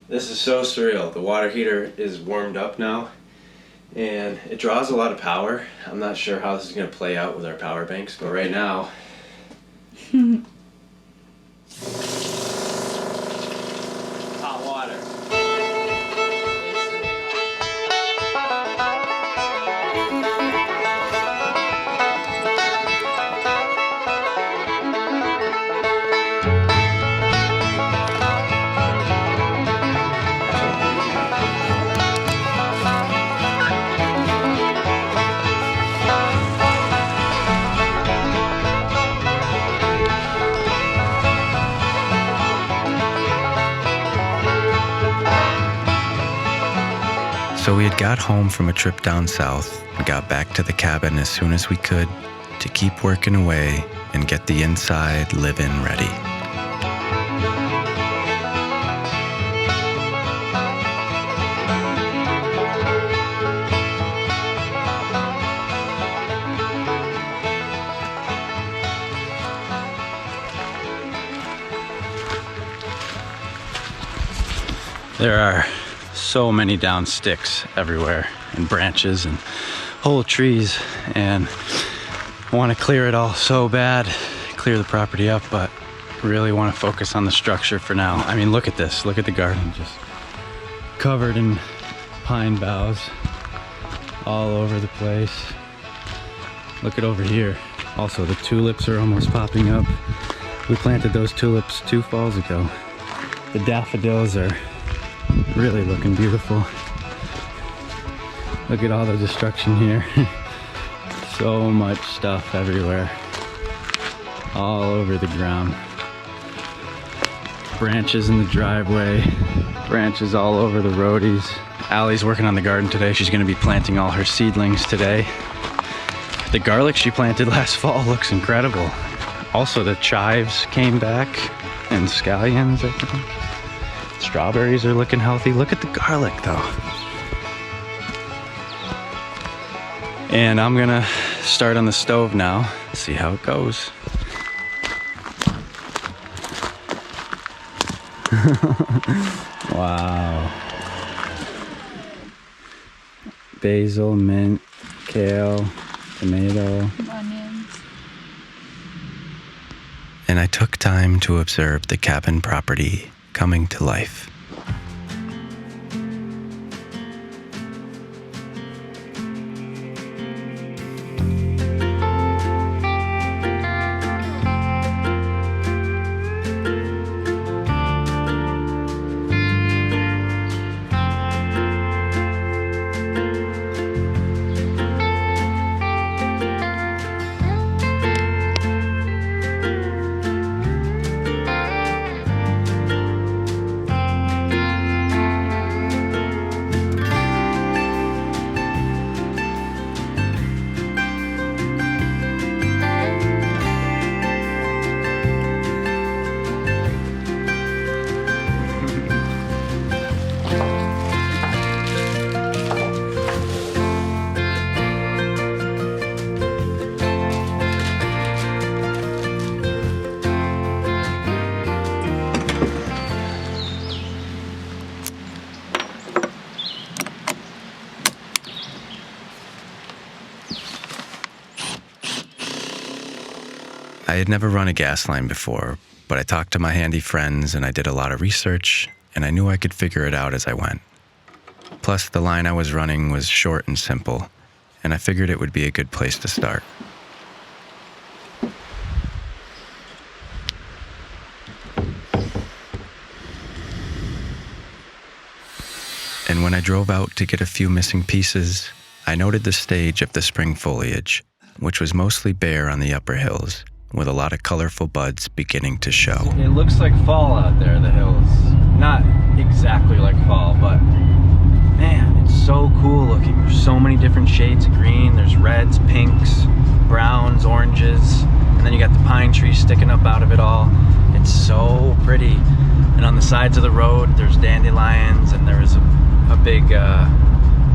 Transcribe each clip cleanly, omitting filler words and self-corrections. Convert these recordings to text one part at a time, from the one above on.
This is so surreal. The water heater is warmed up now and it draws a lot of power. I'm not sure how this is going to play out with our power banks, but right now hot water. So we had got home from a trip down south and got back to the cabin as soon as we could to keep working away and get the inside live-in ready. There are so many down sticks everywhere and branches and whole trees, and I want to clear it all so bad, clear the property up, but really want to focus on the structure for now. I mean, look at this, look at the garden, just covered in pine boughs all over the place. Look at over here. Also, the tulips are almost popping up. We planted those tulips 2 falls ago. The daffodils are really looking beautiful. Look at all the destruction here. So much stuff everywhere, all over the ground. Branches in the driveway, branches all over the roadies. Allie's working on the garden today. She's going to be planting all her seedlings today. The garlic she planted last fall looks incredible. Also, the chives came back and scallions, I think. Strawberries are looking healthy. Look at the garlic though. And I'm gonna start on the stove now, see how it goes. Wow. Basil, mint, kale, tomato. Onions. And I took time to observe the cabin property coming to life. I had never run a gas line before, but I talked to my handy friends and I did a lot of research, and I knew I could figure it out as I went. Plus, the line I was running was short and simple, and I figured it would be a good place to start. And when I drove out to get a few missing pieces, I noted the stage of the spring foliage, which was mostly bare on the upper hills, with a lot of colorful buds beginning to show. It looks like fall out there, the hills. Not exactly like fall, but man, it's so cool looking. There's so many different shades of green. There's reds, pinks, browns, oranges, and then you got the pine trees sticking up out of it all. It's so pretty. And on the sides of the road, there's dandelions, and there is a big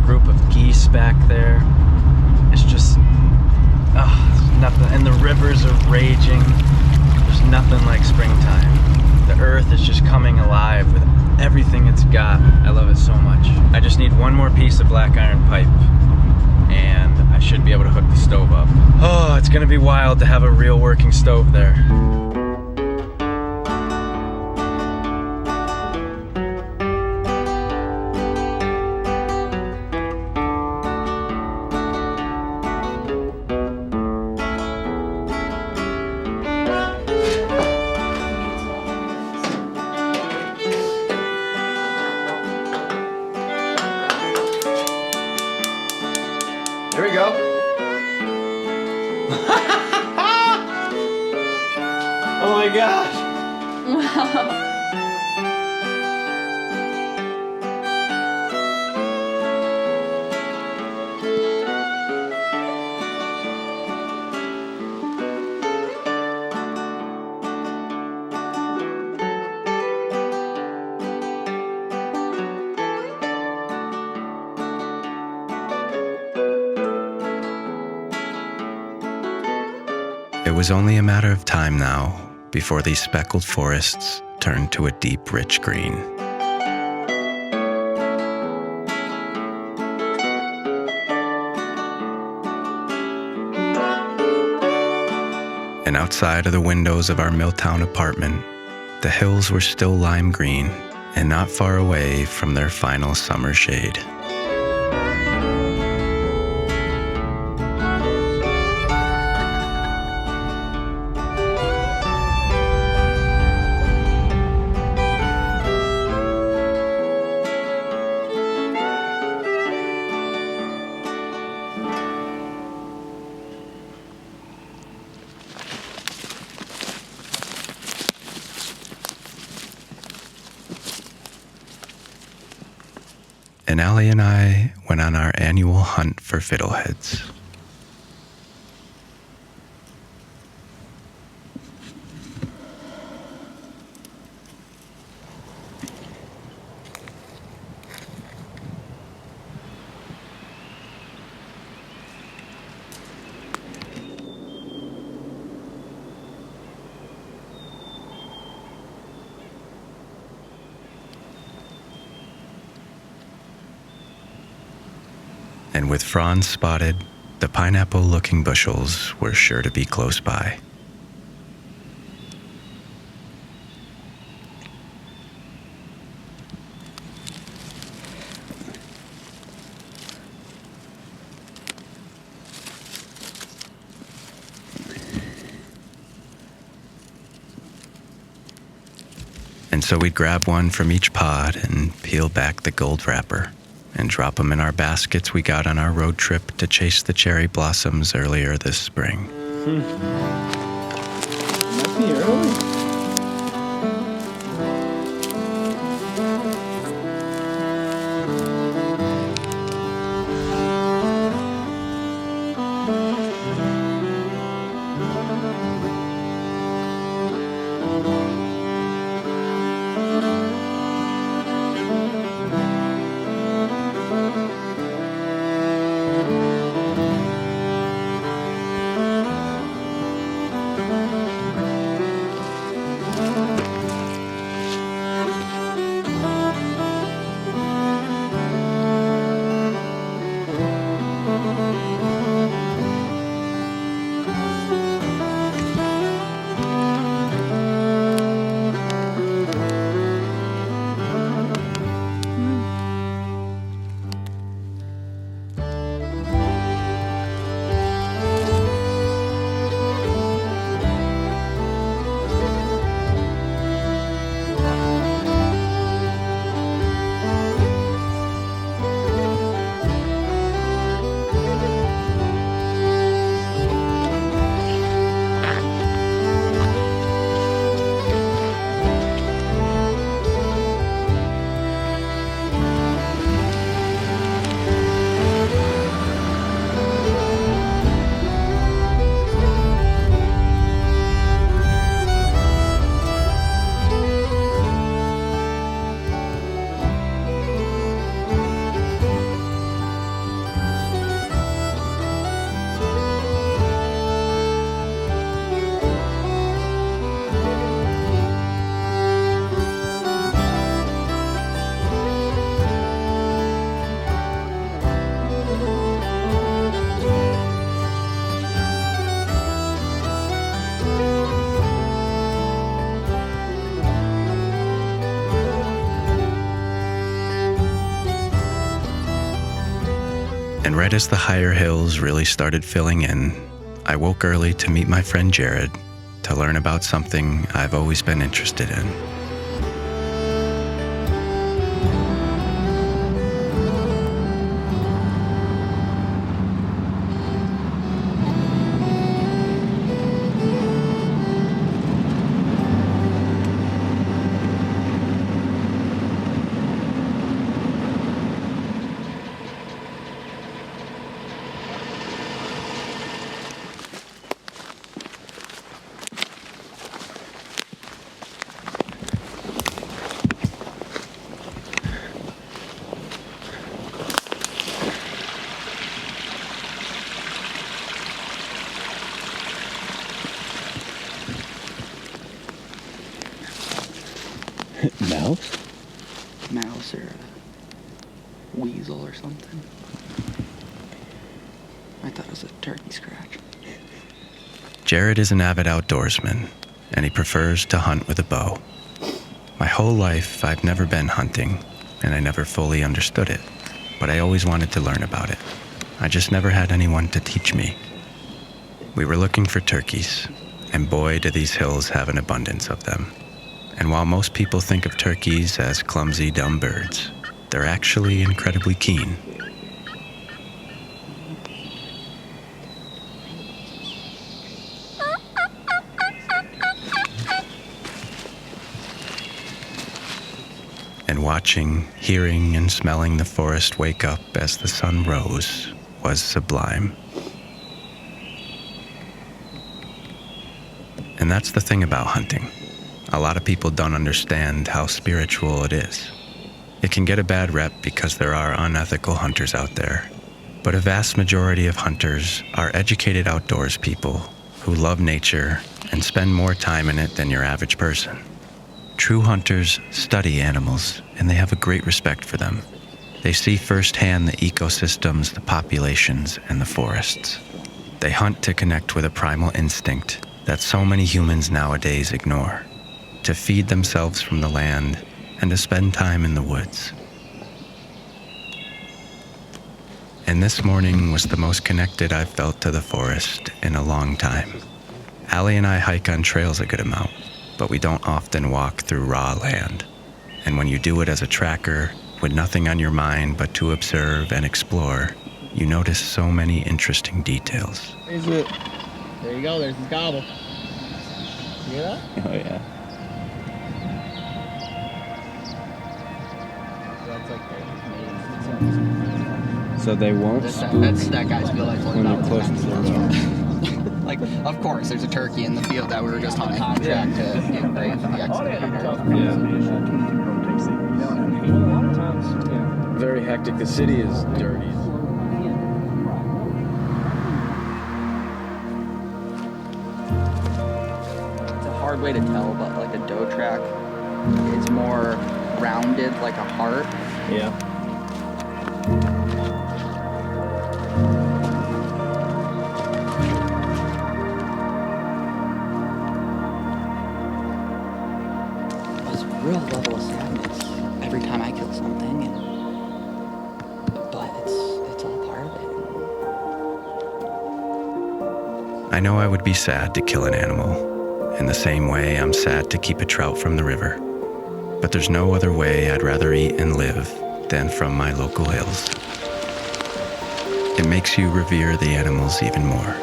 group of geese back there. It's just, nothing. And the rivers are raging. There's nothing like springtime. The earth is just coming alive with everything it's got. I love it so much. I just need one more piece of black iron pipe and I should be able to hook the stove up. Oh, it's gonna be wild to have a real working stove there. Here we go. Oh my gosh. Wow. It was only a matter of time now before these speckled forests turned to a deep, rich green. And outside of the windows of our Milltown apartment, the hills were still lime green and not far away from their final summer shade. And Allie and I went on our annual hunt for fiddleheads. And with fronds spotted, the pineapple-looking bushels were sure to be close by. And so we'd grab one from each pod and peel back the gold wrapper and drop them in our baskets we got on our road trip to chase the cherry blossoms earlier this spring. Might be early. And right as the higher hills really started filling in, I woke early to meet my friend Jared to learn about something I've always been interested in. Mouse? Mouse or a weasel or something. I thought it was a turkey scratch. Jared is an avid outdoorsman, and he prefers to hunt with a bow. My whole life, I've never been hunting, and I never fully understood it, but I always wanted to learn about it. I just never had anyone to teach me. We were looking for turkeys, and boy, do these hills have an abundance of them. And while most people think of turkeys as clumsy, dumb birds, they're actually incredibly keen. And watching, hearing, and smelling the forest wake up as the sun rose was sublime. And that's the thing about hunting. A lot of people don't understand how spiritual it is. It can get a bad rep because there are unethical hunters out there, but a vast majority of hunters are educated outdoors people who love nature and spend more time in it than your average person. True hunters study animals, and they have a great respect for them. They see firsthand the ecosystems, the populations, and the forests. They hunt to connect with a primal instinct that so many humans nowadays ignore, to feed themselves from the land and to spend time in the woods. And this morning was the most connected I've felt to the forest in a long time. Allie and I hike on trails a good amount, but we don't often walk through raw land. And when you do it as a tracker, with nothing on your mind but to observe and explore, you notice so many interesting details. Is it? There you go, there's his gobble. You hear that? Oh yeah. That's like So they won't spook That's that guy's field I told you when about. you're close to the road. Like, of course, there's a turkey in the field that we were just on contract to get ready for the excavator. Yeah. Very hectic. The city is dirty. It's a hard way to tell, but like a doe track, it's more rounded like a heart. Yeah. There's a real level of sadness every time I kill something, but it's all part of it. I know I would be sad to kill an animal, in the same way I'm sad to keep a trout from the river. But there's no other way I'd rather eat and live than from my local hills. It makes you revere the animals even more.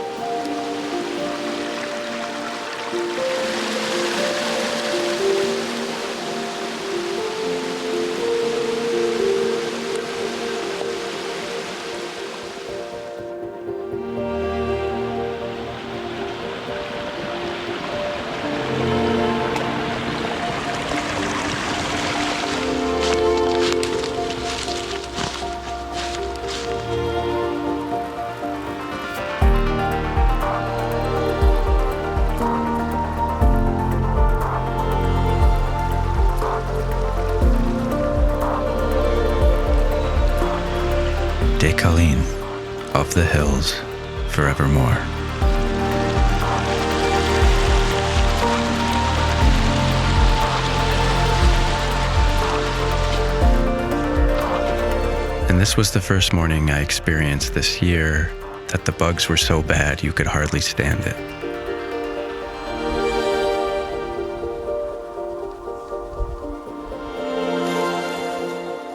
Colleen, of the hills, forevermore. And this was the first morning I experienced this year that the bugs were so bad you could hardly stand it.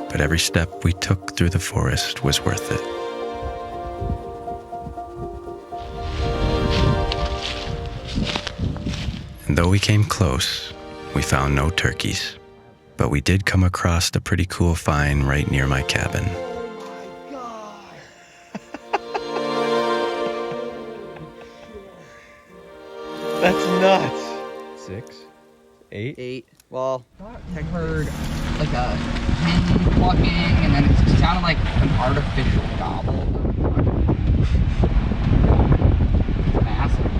But every step we took through the forest was worth it. And though we came close, we found no turkeys. But we did come across a pretty cool find right near my cabin. That's nuts. 6, 8. 8. Well, I heard like a hen clucking, and then it sounded like an artificial gobble. Massive.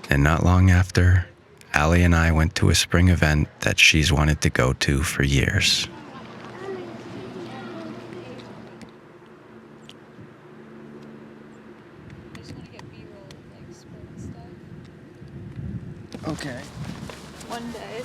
And not long after, Allie and I went to a spring event that she's wanted to go to for years. I just want to get B-roll of like spring stuff. Okay. One day.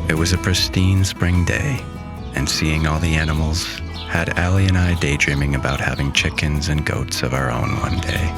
It was a pristine spring day, and seeing all the animals had Allie and I daydreaming about having chickens and goats of our own one day.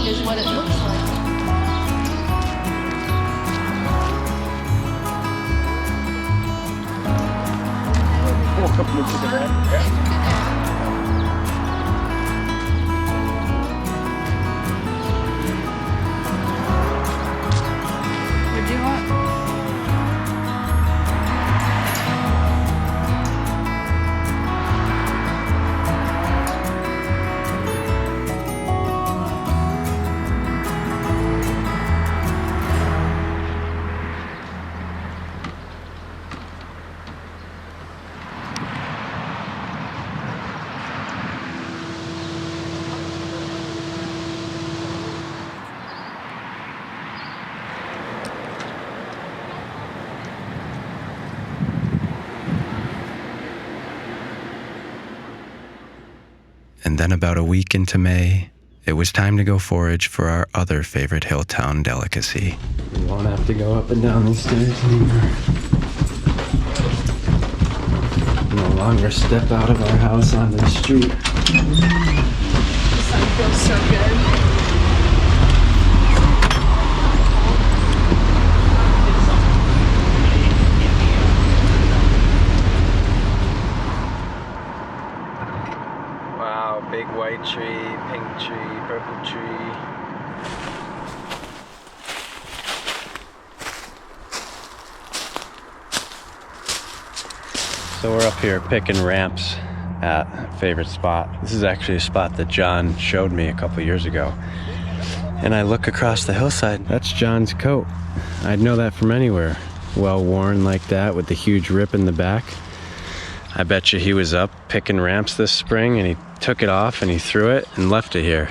Is what it looks like. Would you want? And then about a week into May, it was time to go forage for our other favorite Hilltown delicacy. We won't have to go up and down these stairs anymore. No longer step out of our house onto the street. The sun feels so good. Wow, big white tree, pink tree, purple tree. So we're up here picking ramps at a favorite spot. This is actually a spot that John showed me a couple years ago. And I look across the hillside, that's John's coat. I'd know that from anywhere. Well worn like that with the huge rip in the back. I bet you he was up picking ramps this spring and he took it off and he threw it and left it here.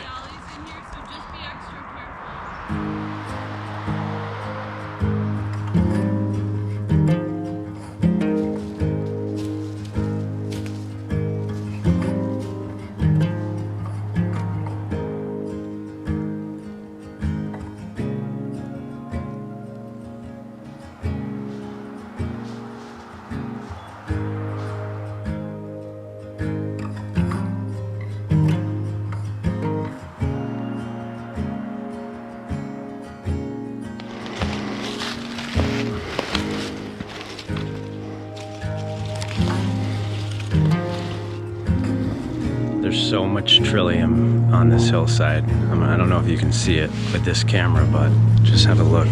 There's so much trillium on this hillside. I don't know if you can see it with this camera, but just have a look.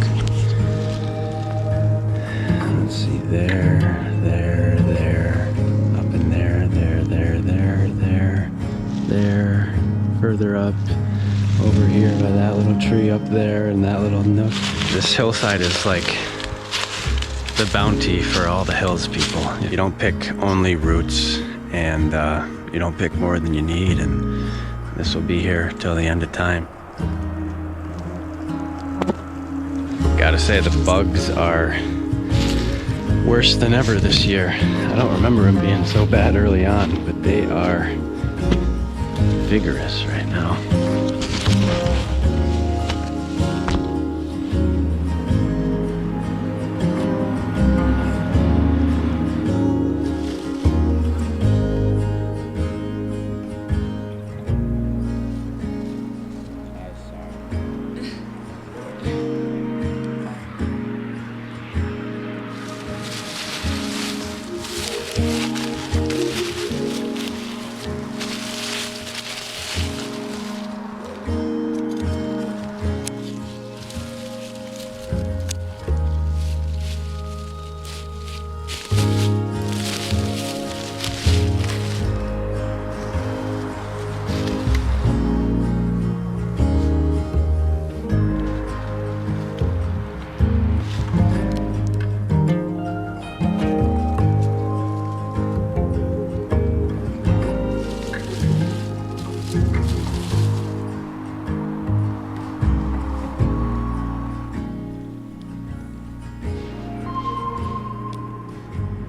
Let's see, there, up in there, further up, over here by that little tree up there and that little nook. This hillside is like the bounty for all the hills people. You don't pick only roots and you don't pick more than you need, and this will be here till the end of time. Gotta say, the bugs are worse than ever this year. I don't remember them being so bad early on, but they are vigorous right now.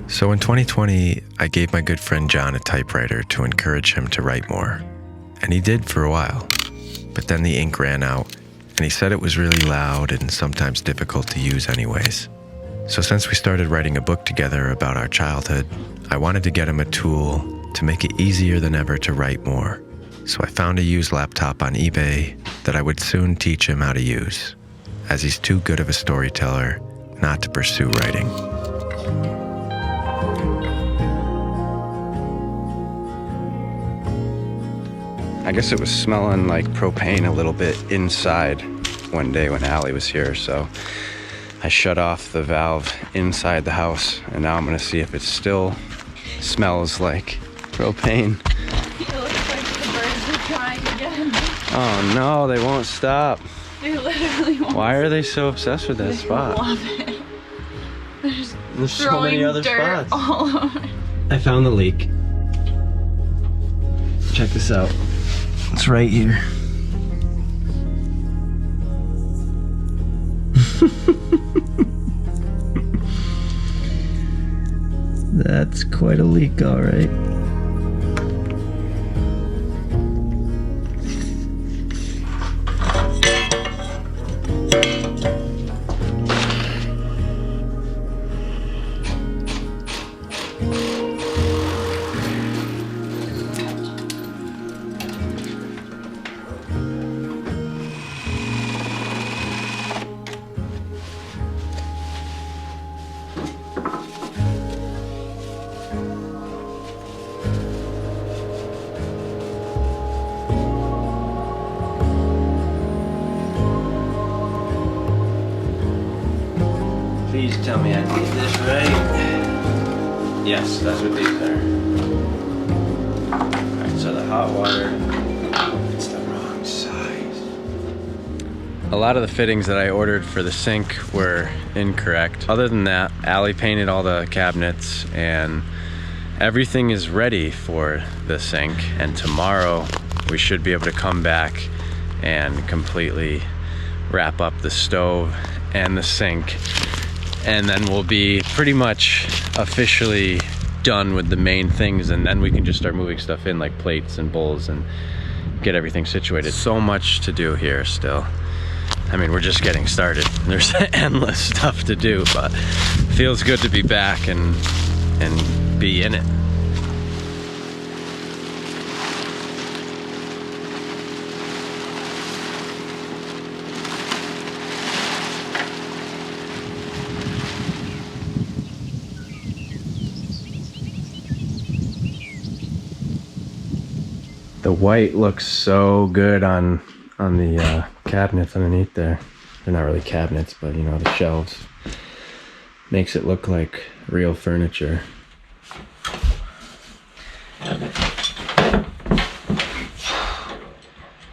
So in 2020, I gave my good friend John a typewriter to encourage him to write more. And he did for a while. But then the ink ran out, and he said it was really loud and sometimes difficult to use anyways. So since we started writing a book together about our childhood, I wanted to get him a tool to make it easier than ever to write more. So I found a used laptop on eBay that I would soon teach him how to use, as he's too good of a storyteller not to pursue writing. I guess it was smelling like propane a little bit inside one day when Allie was here, so I shut off the valve inside the house, and now I'm gonna see if it still smells like propane. It looks like the birds are trying again. Oh no, they won't stop. They literally won't. Why are they so obsessed with that spot? I love it. There's so Throwing many other dirt spots. all over. I found the leak. Check this out. It's right here. That's quite a leak, all right. Please tell me I did this right. Yes, that's what these are. Alright, so the hot water, it's the wrong size. A lot of the fittings that I ordered for the sink were incorrect. Other than that, Allie painted all the cabinets and everything is ready for the sink. And tomorrow we should be able to come back and completely wrap up the stove and the sink. And then we'll be pretty much officially done with the main things, and then we can just start moving stuff in like plates and bowls and get everything situated. So much to do here still. I mean, we're just getting started. There's endless stuff to do, but it feels good to be back and be in it. The white looks so good on the cabinets underneath there. They're not really cabinets, but you know, the shelves. Makes it look like real furniture.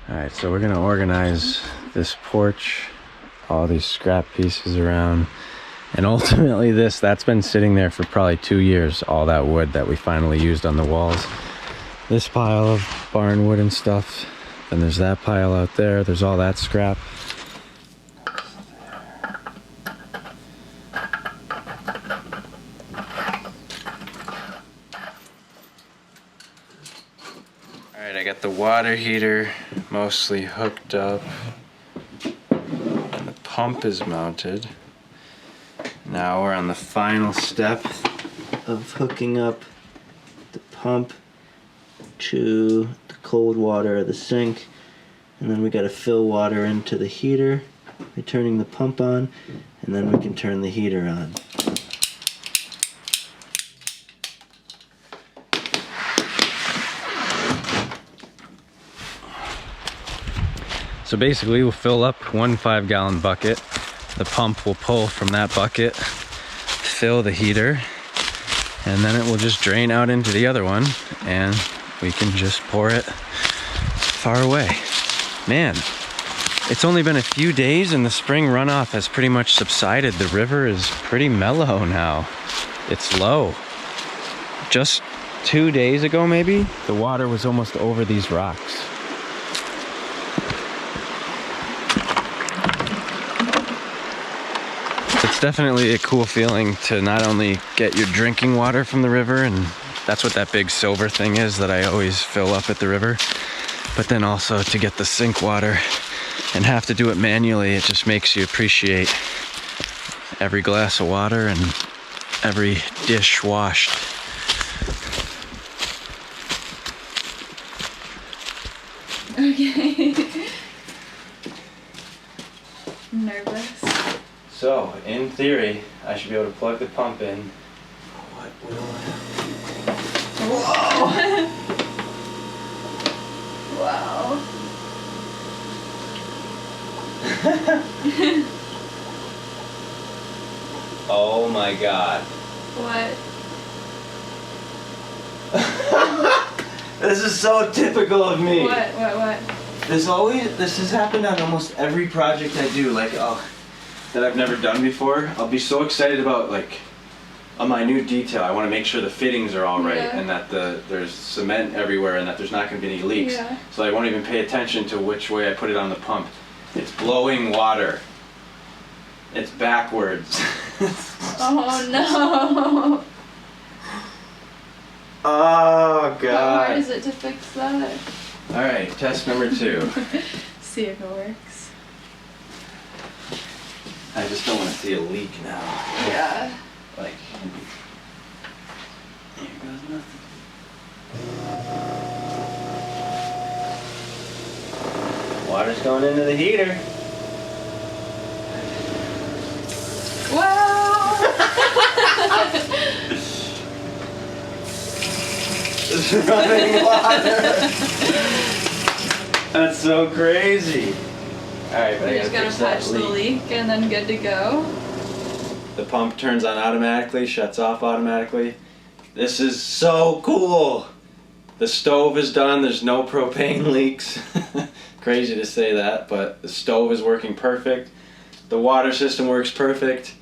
Alright, so we're gonna organize this porch, all these scrap pieces around, and ultimately that's been sitting there for probably 2 years, all that wood that we finally used on the walls. This pile of barn wood and stuff. Then there's that pile out there. There's all that scrap. Alright, I got the water heater mostly hooked up. And the pump is mounted. Now we're on the final step of hooking up the pump to the cold water of the sink, and then we got to fill water into the heater by turning the pump on, and then we can turn the heater on. So basically we'll fill up one 5-gallon bucket, the pump will pull from that bucket, fill the heater, and then it will just drain out into the other one, and we can just pour it far away. Man, it's only been a few days and the spring runoff has pretty much subsided. The river is pretty mellow now. It's low. Just 2 days ago maybe, the water was almost over these rocks. It's definitely a cool feeling to not only get your drinking water from the river, and that's what that big silver thing is that I always fill up at the river, but then also to get the sink water and have to do it manually. It just makes you appreciate every glass of water and every dish washed. Okay. Nervous. So, in theory, I should be able to plug the pump in. What will Whoa. Wow. Oh my god. What? This is so typical of me. What? This has happened on almost every project I do, like, that I've never done before. I'll be so excited about like a minute detail. I want to make sure the fittings are all right, Yeah. and that there's cement everywhere and that there's not going to be any leaks. Yeah. So I won't even pay attention to which way I put it on the pump. It's blowing water. It's backwards. Oh no. Oh god. How hard is it to fix that? Alright, test number 2. See if it works. I just don't want to see a leak now. Yeah. Like, here goes nothing. Water's going into the heater. Wow. It's running water. That's so crazy. Alright, but I You're just gotta gonna fix that patch the leak and then good to go. The pump turns on automatically, shuts off automatically. This is so cool. The stove is done, there's no propane leaks. Crazy to say that, but the stove is working perfect. The water system works perfect.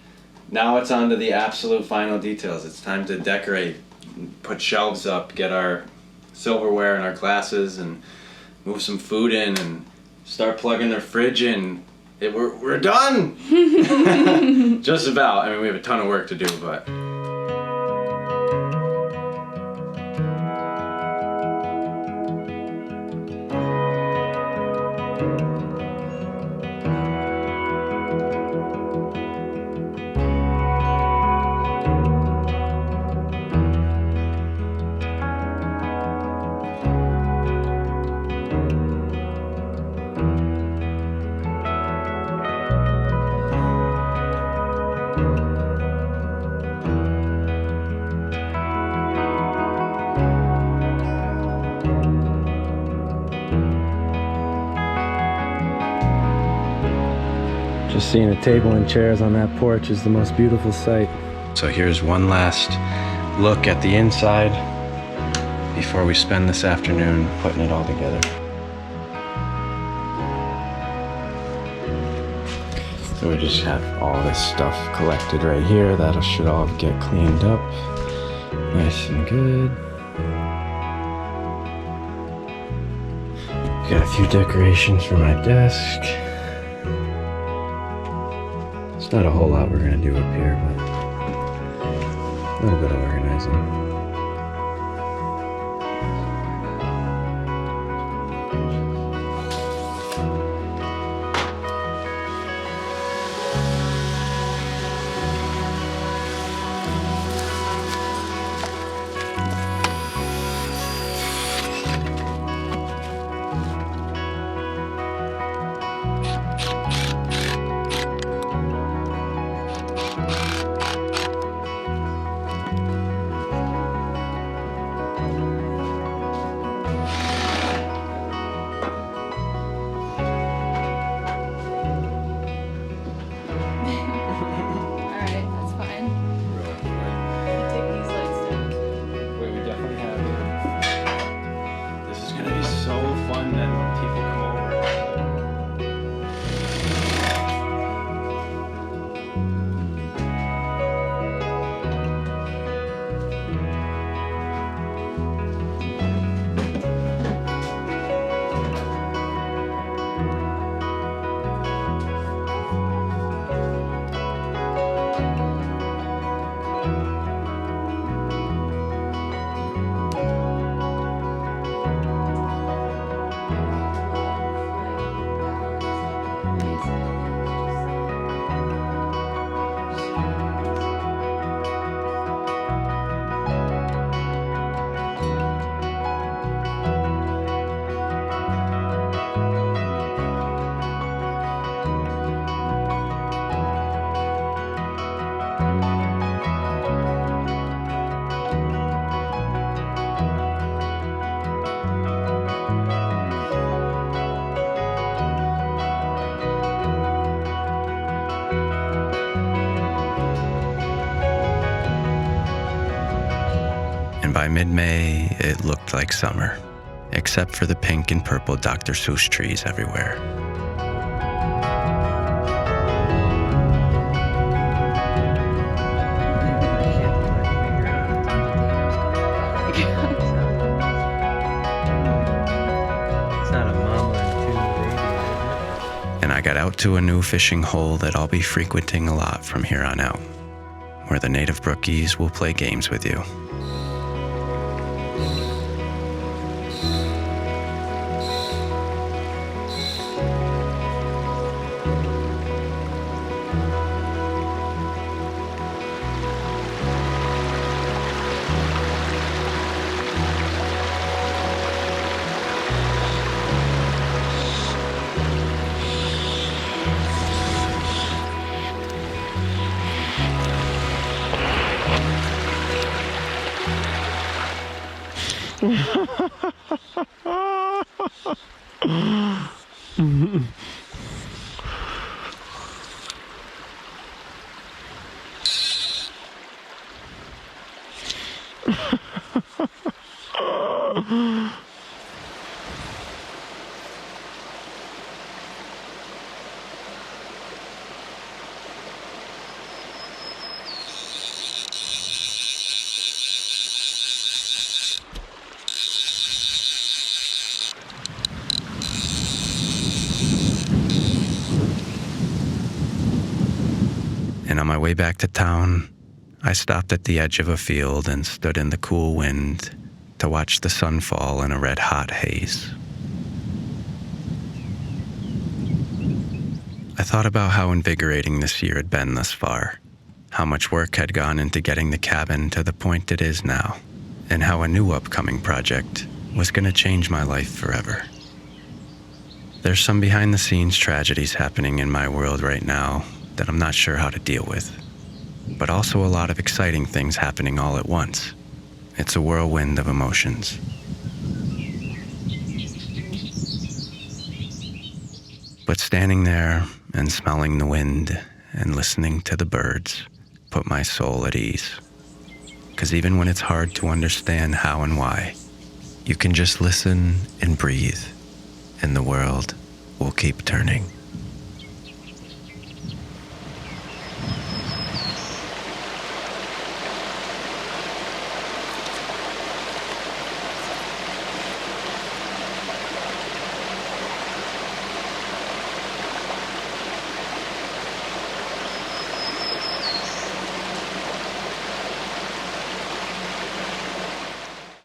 Now it's on to the absolute final details. It's time to decorate, put shelves up, get our silverware and our glasses, and move some food in, and start plugging their fridge in. We're done! Just about. I mean, we have a ton of work to do, but... Just seeing a table and chairs on that porch is the most beautiful sight. So here's one last look at the inside before we spend this afternoon putting it all together. So we just have all this stuff collected right here. That should all get cleaned up. Nice and good. Got a few decorations for my desk. It's not a whole lot we're gonna do up here, but a little bit of organizing. And by mid-May, it looked like summer, except for the pink and purple Dr. Seuss trees everywhere. And I got out to a new fishing hole that I'll be frequenting a lot from here on out, where the native brookies will play games with you. And on my way back to town, I stopped at the edge of a field and stood in the cool wind to watch the sun fall in a red-hot haze. I thought about how invigorating this year had been thus far, how much work had gone into getting the cabin to the point it is now, and how a new upcoming project was going to change my life forever. There's some behind-the-scenes tragedies happening in my world right now that I'm not sure how to deal with, but also a lot of exciting things happening all at once. It's a whirlwind of emotions. But standing there and smelling the wind and listening to the birds put my soul at ease. Because even when it's hard to understand how and why, you can just listen and breathe, and the world will keep turning.